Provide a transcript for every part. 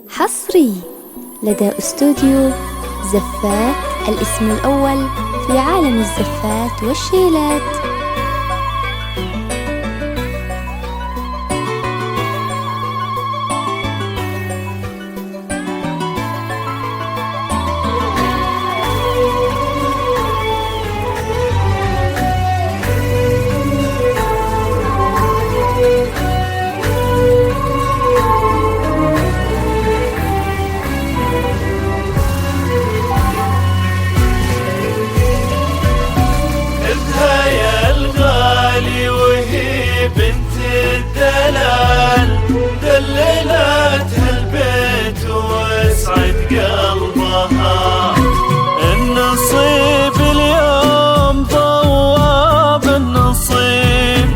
حصري لدى استوديو زفات، الاسم الأول في عالم الزفات والشيلات. بنت الدلال دللتها البيت واسعد قلبها. النصيب اليوم ضواب النصيب،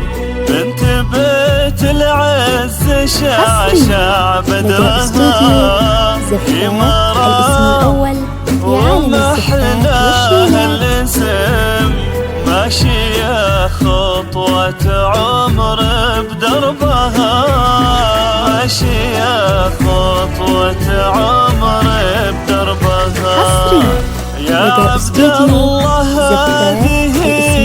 بنت بيت العز شعشع بدرها. في مرام ومحلاها الاسم، ماشية خطوة عمر بدربها، ماشية خطوة عمر بدربها. يا عبد الله هذه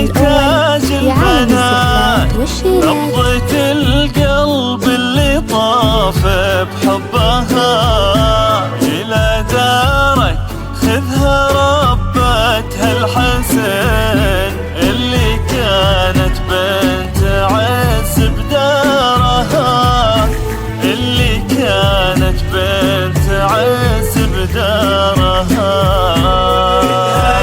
تاج البنات، نبضة القلب اللي طاف بحبها. إلى دارك خذها ربتها الحسن، اللي كانت بنت عز بدارها، اللي كانت بنت عز بدارها.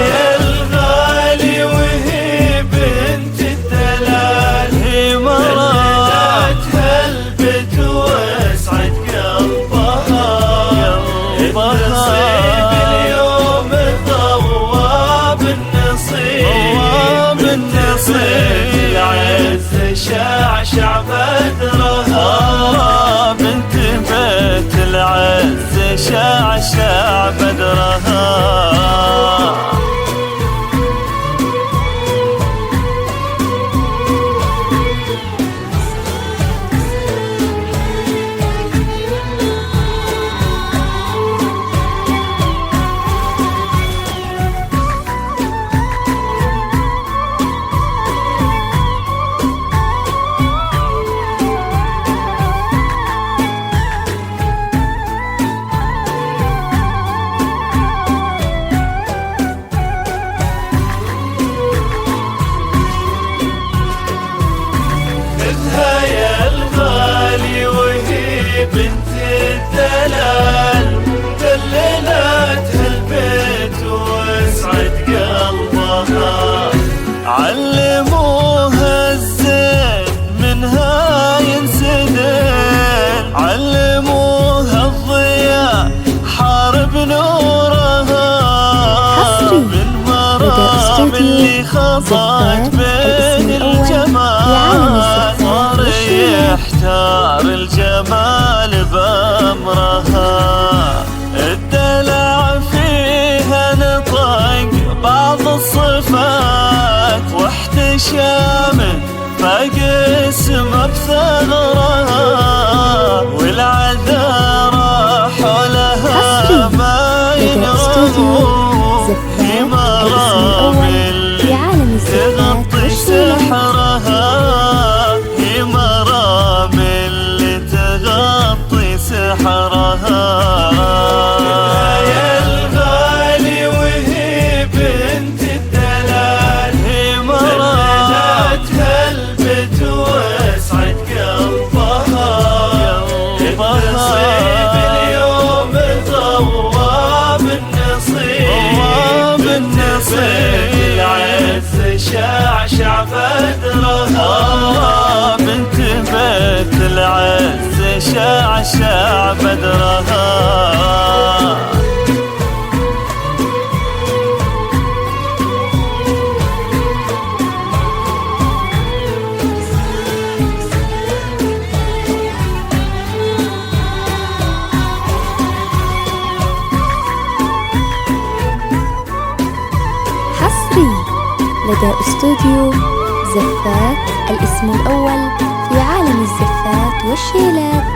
يا الغالي وهي بنت الدلال، هي مراتها البيت واسعد قلبها. النصيب اليوم ضواب النصيب، النصيب العز شعشع بدرها. بنت بيت العز شعشع بدرها. يا الغالي وهي بنت الدلال دللتها البيت واسعد قلبها. علموها الزين منها ينسدل، علموها الضياء حارب نورها. من مرام اللي خطت بين الجمال، صار يحتار الجمال بأمرها. الدلع فيها نطق بعض الصفات، واحتشام فاق اسم بثغرها. والعذارى حولها ما ينرموا، في مرام اللي تغطي سحرها، في مرام اللي تغطي سحرها. يا الغالي وهي بنت الدلال، هي مراتها البيت واسعد قلبها. النصيب اليوم ضواب النصيب، النصيب العز شعشع بدرها. بنت بيت العز شعشع بدرها. حصري لدى استوديو زفات، الاسم الأول في عالم الزفات والشيلات.